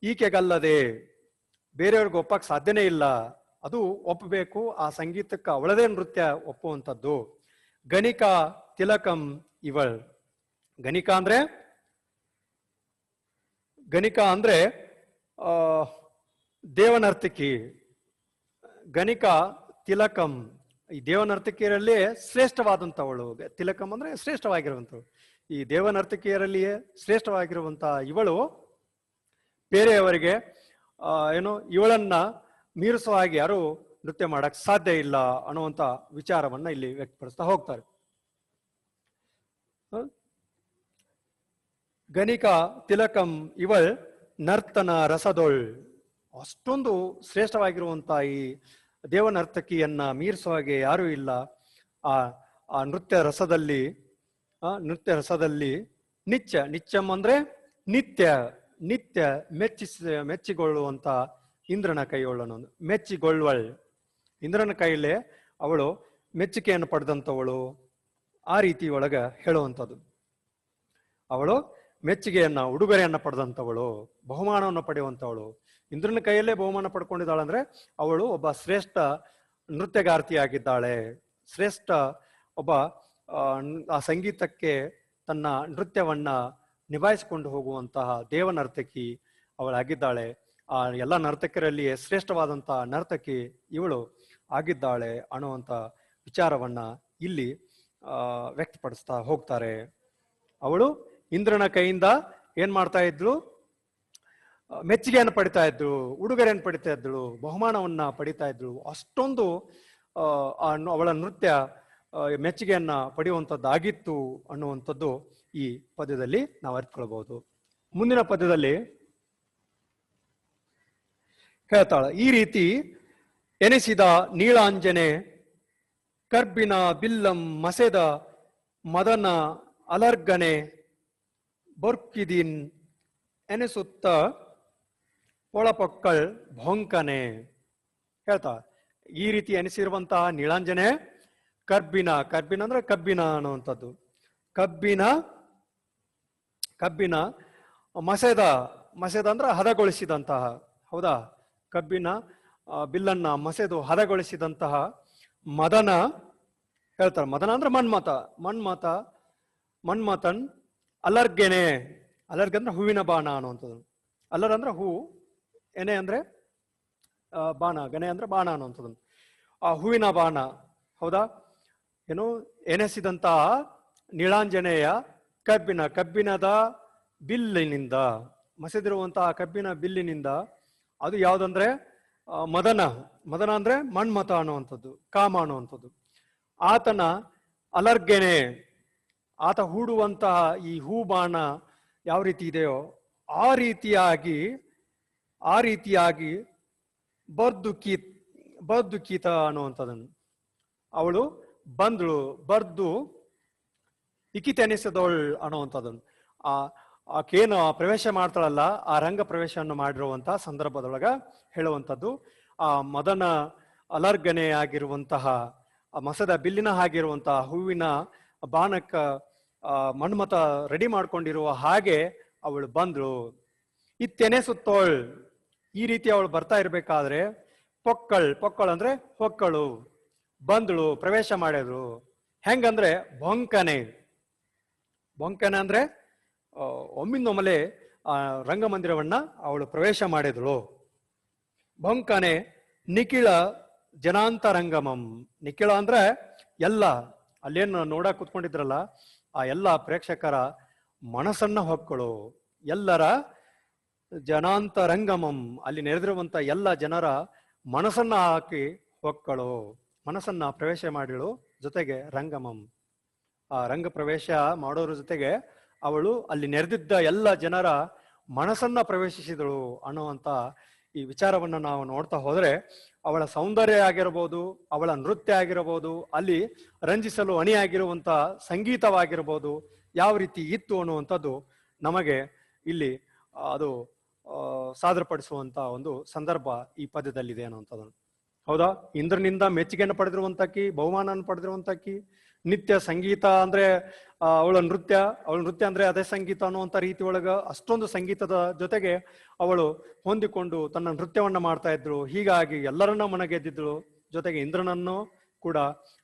ಈಕೆಗಲ್ಲದೆ, ಬೇರೆಯವ್ರಿಗೆ ಒಪ್ಪಕ್ಕೆ ಸಾಧ್ಯನೇ ಇಲ್ಲ, ಅದು ಒಪ್ಪಬೇಕು, ಆ ಸಂಗೀತಕ್ಕೆ ಅವಳದೇ ನೃತ್ಯ ಒಪ್ಪುವಂಥದ್ದು. ಗಣಿಕಾ ತಿಲಕಂ ಇವಳ್, ಗಣಿಕಾ ಅಂದ್ರೆ ದೇವನರ್ತಕಿ. ಗಣಿಕಾ ತಿಲಕಂ, ಈ ದೇವನರ್ತಕಿಯರಲ್ಲಿ ಶ್ರೇಷ್ಠವಾದಂಥವಳು. ತಿಲಕಂ ಅಂದ್ರೆ ಶ್ರೇಷ್ಠವಾಗಿರುವಂಥವಳು. ಈ ದೇವನರ್ತಕಿಯರಲ್ಲಿಯೇ ಶ್ರೇಷ್ಠವಾಗಿರುವಂತ ಇವಳು ಬೇರೆಯವರಿಗೆ ಇವಳನ್ನ ಮೀರಿಸುವ ಹಾಗೆ ಯಾರು ನೃತ್ಯ ಮಾಡಕ್ ಸಾಧ್ಯ ಇಲ್ಲ ಅನ್ನುವಂತ ವಿಚಾರವನ್ನ ಇಲ್ಲಿ ವ್ಯಕ್ತಪಡಿಸ್ತಾ ಹೋಗ್ತಾರೆ. ಗಣಿಕಾ ತಿಲಕಂ ಇವಳ್ ನರ್ತನ ರಸದೊಳ್, ಅಷ್ಟೊಂದು ಶ್ರೇಷ್ಠವಾಗಿರುವಂತ ಈ ದೇವನರ್ತಕಿಯನ್ನ ಮೀರಿಸುವ ಹಾಗೆ ಯಾರೂ ಇಲ್ಲ. ಆ ನೃತ್ಯ ರಸದಲ್ಲಿ ನಿತ್ಯಂ ಅಂದ್ರೆ ನಿತ್ಯ ಮೆಚ್ಚಿಗೊಳ್ಳುವಂತ ಇಂದ್ರನ ಕೈಯೊಳನು, ಮೆಚ್ಚಿಗೊಳ್ವಳ್, ಇಂದ್ರನ ಕೈಲೇ ಅವಳು ಮೆಚ್ಚುಗೆಯನ್ನು ಪಡೆದಂಥವಳು. ಆ ರೀತಿ ಒಳಗ ಹೇಳುವಂಥದ್ದು. ಅವಳು ಮೆಚ್ಚುಗೆಯನ್ನ, ಉಡುಗೊರೆಯನ್ನ ಪಡೆದಂಥವಳು, ಬಹುಮಾನವನ್ನು ಪಡೆಯುವಂಥವಳು. ಇಂದ್ರನ ಕೈಯಲ್ಲೇ ಬಹುಮಾನ ಪಡ್ಕೊಂಡಿದ್ದಾಳಂದ್ರೆ ಅವಳು ಒಬ್ಬ ಶ್ರೇಷ್ಠ ನೃತ್ಯಗಾರ್ತಿಯಾಗಿದ್ದಾಳೆ. ಶ್ರೇಷ್ಠ ಒಬ್ಬ ಆ ಸಂಗೀತಕ್ಕೆ ತನ್ನ ನೃತ್ಯವನ್ನ ನಿಭಾಯಿಸಿಕೊಂಡು ಹೋಗುವಂತಹ ದೇವನರ್ತಕಿ ಅವಳಾಗಿದ್ದಾಳೆ. ಆ ಎಲ್ಲ ನರ್ತಕರಲ್ಲಿಯೇ ಶ್ರೇಷ್ಠವಾದಂತಹ ನರ್ತಕಿ ಇವಳು ಆಗಿದ್ದಾಳೆ ಅನ್ನುವಂಥ ವಿಚಾರವನ್ನ ಇಲ್ಲಿ ವ್ಯಕ್ತಪಡಿಸ್ತಾ ಹೋಗ್ತಾರೆ. ಅವಳು ಇಂದ್ರನ ಕೈಯಿಂದ ಏನ್ ಮಾಡ್ತಾ ಇದ್ಳು, ಮೆಚ್ಚುಗೆಯನ್ನು ಪಡಿತಾ ಇದ್ಳು, ಉಡುಗೊರೆಯನ್ನು ಪಡಿತಾ ಇದ್ಳು, ಬಹುಮಾನವನ್ನ ಪಡಿತಾ ಇದ್ಳು. ಅಷ್ಟೊಂದು ಅವಳ ನೃತ್ಯ ಮೆಚ್ಚುಗೆಯನ್ನ ಪಡೆಯುವಂಥದ್ದಾಗಿತ್ತು ಅನ್ನುವಂಥದ್ದು ಈ ಪದ್ಯದಲ್ಲಿ ನಾವು ಅರಿತುಕೊಳ್ಬಹುದು. ಮುಂದಿನ ಪದ್ಯದಲ್ಲಿ ಹೇಳ್ತಾಳೆ, ಈ ರೀತಿ ಎನಿಸಿದ ನೀಳಾಂಜನೆ ಕರ್ಬಿನ ಬಿಲ್ಲಂ ಮಸೆದ ಮದನ ಅಲರ್ಗನೆ ಬೊರ್ಕಿದಿನ್ ಎನಿಸುತ್ತ ಒಳಪೊಕ್ಕಳ್ ಭೊಂಕನೆ. ಹೇಳ್ತಾ, ಈ ರೀತಿ ಎನಿಸಿರುವಂತಹ ನೀಳಾಂಜನೆ ಕಬ್ಬಿನ ಅಂದ್ರೆ ಕಬ್ಬಿನ ಅನ್ನುವಂಥದ್ದು. ಕಬ್ಬಿನ ಮಸೆದ ಅಂದ್ರೆ ಹದಗೊಳಿಸಿದಂತಹ, ಹೌದಾ? ಕಬ್ಬಿನ ಬಿಲ್ಲನ್ನ ಮಸೆದು ಹದಗೊಳಿಸಿದಂತಹ ಮದನ ಹೇಳ್ತಾರೆ. ಮದನ ಅಂದ್ರೆ ಮನ್ಮಥನ್ ಅಲರ್ಗೆನೆ. ಅಲರ್ಗೆ ಅಂದ್ರೆ ಹೂವಿನ ಬಾಣ ಅನ್ನುವಂಥದ್ದು. ಅಲರ್ ಅಂದ್ರೆ ಹೂ, ಎನೆ ಅಂದ್ರೆ ಬಾಣ, ಗನೆ ಅಂದ್ರೆ ಬಾಣ ಅನ್ನುವಂಥದ್ದು. ಆ ಹೂವಿನ ಬಾಣ, ಹೌದಾ? ಏನು ಎನೆಸಿದಂತಹ ನೀಳಾಂಜನೇಯ ಕಬ್ಬಿನದ ಬಿಲ್ಲಿನಿಂದ, ಮಸೆದಿರುವಂತಹ ಕಬ್ಬಿನ ಬಿಲ್ಲಿನಿಂದ. ಅದು ಯಾವ್ದಂದ್ರೆ ಮದನ ಅಂದ್ರೆ ಮನ್ಮಥ ಅನ್ನುವಂಥದ್ದು, ಕಾಮ ಅನ್ನುವಂಥದ್ದು. ಆತನ ಅಲರ್ಗೆನೆ, ಆತ ಹೂಡುವಂತಹ ಈ ಹೂ ಬಾಣ ಯಾವ ರೀತಿ ಇದೆಯೋ ಆ ರೀತಿಯಾಗಿ ಬರ್ದು ಕೀತ ಅನ್ನುವಂಥದ್ದನ್ನು ಅವಳು ಬರ್ದು ಇಕಿತೆನಿಸದವಳು ಅನ್ನುವಂಥದ್ದನ್ನು ಆಕೇನು ಪ್ರವೇಶ ಮಾಡ್ತಾಳಲ್ಲ, ಆ ರಂಗ ಪ್ರವೇಶವನ್ನು ಮಾಡಿರುವಂತಹ ಸಂದರ್ಭದೊಳಗ ಹೇಳುವಂಥದ್ದು. ಆ ಮದನ ಅಲರ್ಗನೆ ಆಗಿರುವಂತಹ ಮಸದ ಬಿಲ್ಲಿನ ಹಾಗಿರುವಂತಹ ಹೂವಿನ ಬಾಣಕ್ಕ ಮನ್ಮಥ ರೆಡಿ ಮಾಡ್ಕೊಂಡಿರುವ ಹಾಗೆ ಅವಳು ಬಂದ್ಳು. ಇತ್ತೆನೆಸುತ್ತೋಳ್, ಈ ರೀತಿ ಅವಳು ಬರ್ತಾ ಇರ್ಬೇಕಾದ್ರೆ ಪೊಕ್ಕಳ್ ಅಂದ್ರೆ ಹೊಕ್ಕಳು, ಬಂದ್ಳು, ಪ್ರವೇಶ ಮಾಡಿದ್ರು. ಹೆಂಗಂದ್ರೆ ಬೊಂಕನೆ ಅಂದ್ರೆ ಒಮ್ಮಿಂದೊಮ್ಮಲೆ ಆ ರಂಗಮಂದಿರವನ್ನ ಅವಳು ಪ್ರವೇಶ ಮಾಡಿದಳು. ಬೊಂಕನೆ ನಿಖಿಳ ಜನಾಂತರಂಗಮಂ. ನಿಖಿಳ ಅಂದ್ರೆ ಎಲ್ಲ, ಅಲ್ಲೇನು ನೋಡಕ್ ಕುತ್ಕೊಂಡಿದ್ರಲ್ಲ ಆ ಎಲ್ಲ ಪ್ರೇಕ್ಷಕರ ಮನಸ್ಸನ್ನ ಹೊಕ್ಕಳು. ಎಲ್ಲರ ಜನಾಂತರಂಗಮಂ, ಅಲ್ಲಿ ನೆರೆದಿರುವಂತ ಎಲ್ಲ ಜನರ ಮನಸ್ಸನ್ನ ಹಾಕಿ ಹೊಕ್ಕಳು, ಮನಸ್ಸನ್ನ ಪ್ರವೇಶ ಮಾಡಿಳು. ಜೊತೆಗೆ ರಂಗಮಂ, ಆ ರಂಗ ಪ್ರವೇಶ ಮಾಡೋರ ಜೊತೆಗೆ ಅವಳು ಅಲ್ಲಿ ನೆರೆದಿದ್ದ ಎಲ್ಲ ಜನರ ಮನಸ್ಸನ್ನ ಪ್ರವೇಶಿಸಿದಳು ಅನ್ನುವಂತ ಈ ವಿಚಾರವನ್ನ ನಾವು ನೋಡ್ತಾ ಹೋದ್ರೆ, ಅವಳ ಸೌಂದರ್ಯ ಆಗಿರಬಹುದು, ಅವಳ ನೃತ್ಯ ಆಗಿರಬಹುದು, ಅಲ್ಲಿ ರಂಜಿಸಲು ಅಣಿಯಾಗಿರುವಂತ ಸಂಗೀತವಾಗಿರ್ಬೋದು, ಯಾವ ರೀತಿ ಇತ್ತು ಅನ್ನುವಂಥದ್ದು ನಮಗೆ ಇಲ್ಲಿ ಅದು ಸಾದರಪಡಿಸುವಂತ ಒಂದು ಸಂದರ್ಭ ಈ ಪದ್ಯದಲ್ಲಿದೆ ಅನ್ನುವಂಥದ್ದು. ಹೌದಾ? ಇಂದ್ರನಿಂದ ಮೆಚ್ಚುಗೆಯನ್ನು ಪಡೆದಿರುವಂತಕಿ, ಬಹುಮಾನವನ್ನು ಪಡೆದಿರುವಂತಕಿ, ನಿತ್ಯ ಸಂಗೀತ ಅಂದ್ರೆ ಅವಳ ನೃತ್ಯ ಅಂದ್ರೆ ಅದೇ ಸಂಗೀತ ಅನ್ನುವಂಥ ರೀತಿ ಒಳಗ ಅಷ್ಟೊಂದು ಸಂಗೀತದ ಜೊತೆಗೆ ಅವಳು ಹೊಂದಿಕೊಂಡು ತನ್ನ ನೃತ್ಯವನ್ನ ಮಾಡ್ತಾ ಇದ್ಳು. ಹೀಗಾಗಿ ಎಲ್ಲರನ್ನ ಮನಗೆದ್ದಿದ್ಳು. ಜೊತೆಗೆ ಇಂದ್ರನನ್ನು ಕೂಡ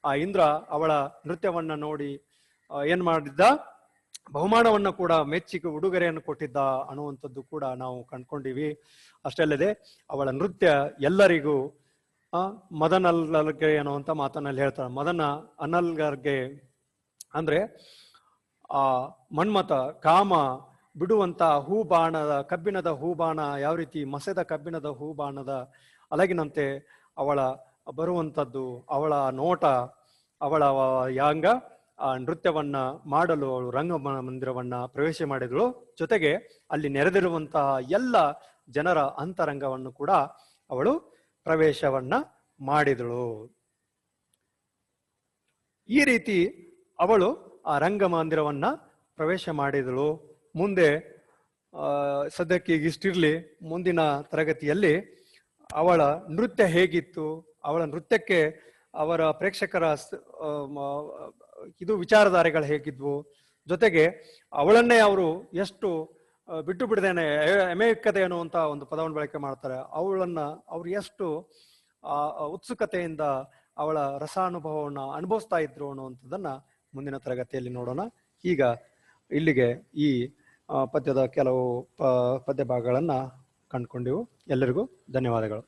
ಆ ಇಂದ್ರ ಅವಳ ನೃತ್ಯವನ್ನ ನೋಡಿ ಏನ್ ಮಾಡಿದ್ದ, ಬಹುಮಾನವನ್ನ ಕೂಡ ಮೆಚ್ಚಿಗೆ ಉಡುಗೊರೆಯನ್ನು ಕೊಟ್ಟಿದ್ದ ಅನ್ನುವಂಥದ್ದು ಕೂಡ ನಾವು ಕಂಡ್ಕೊಂಡಿವಿ. ಅಷ್ಟೇ ಅಲ್ಲದೆ ಅವಳ ನೃತ್ಯ ಎಲ್ಲರಿಗೂ ಮದನಲ್ಗರ್ಗೆ ಅನ್ನುವಂಥ ಮಾತನ್ನಲ್ಲಿ ಹೇಳ್ತಾಳೆ. ಮದನ ಅನಲ್ಗರ್ಗೆ ಅಂದ್ರೆ ಆ ಮನ್ಮಥ ಕಾಮ ಬಿಡುವಂತ ಕಬ್ಬಿಣದ ಹೂಬಾಣ ಯಾವ ರೀತಿ ಮಸೆದ ಕಬ್ಬಿಣದ ಹೂಬಾಣದ ಅಲಗಿನಂತೆ ಅವಳ ಬರುವಂಥದ್ದು, ಅವಳ ನೋಟ, ಅವಳ ಯಾಂಗ ಆ ನೃತ್ಯವನ್ನ ಮಾಡಲು ಅವಳು ರಂಗ ಮಂದಿರವನ್ನ ಪ್ರವೇಶ ಮಾಡಿದಳು. ಜೊತೆಗೆ ಅಲ್ಲಿ ನೆರೆದಿರುವಂತಹ ಎಲ್ಲ ಜನರ ಅಂತರಂಗವನ್ನು ಕೂಡ ಅವಳು ಪ್ರವೇಶವನ್ನ ಮಾಡಿದಳು. ಈ ರೀತಿ ಅವಳು ಆ ರಂಗ ಮಂದಿರವನ್ನ ಪ್ರವೇಶ ಮಾಡಿದಳು. ಮುಂದೆ ಸದ್ಯಕ್ಕೆ ಇಷ್ಟಿರ್ಲಿ, ಮುಂದಿನ ತರಗತಿಯಲ್ಲಿ ಅವಳ ನೃತ್ಯ ಹೇಗಿತ್ತು, ಅವಳ ನೃತ್ಯಕ್ಕೆ ಅವರ ಪ್ರೇಕ್ಷಕರ ವಿಚಾರಧಾರೆಗಳು ಹೇಗಿದ್ವು, ಜೊತೆಗೆ ಅವಳನ್ನೇ ಅವರು ಎಷ್ಟು ಬಿಟ್ಟು ಬಿಡದೇನೆ ಎಮೆಯುಕ್ಕದೆ ಅನ್ನುವಂತ ಒಂದು ಪದವನ್ನು ಬಳಕೆ ಮಾಡ್ತಾರೆ. ಅವ್ರು ಎಷ್ಟು ಉತ್ಸುಕತೆಯಿಂದ ಅವಳ ರಸಾನುಭವವನ್ನು ಅನುಭವಿಸ್ತಾ ಇದ್ರು ಅನ್ನುವಂಥದ್ದನ್ನ ಮುಂದಿನ ತರಗತಿಯಲ್ಲಿ ನೋಡೋಣ. ಈಗ ಇಲ್ಲಿಗೆ ಈ ಪದ್ಯದ ಕೆಲವು ಪದ್ಯ ಭಾಗಗಳನ್ನ ಕಂಡುಕೊಂಡೆವು. ಎಲ್ಲರಿಗೂ ಧನ್ಯವಾದಗಳು.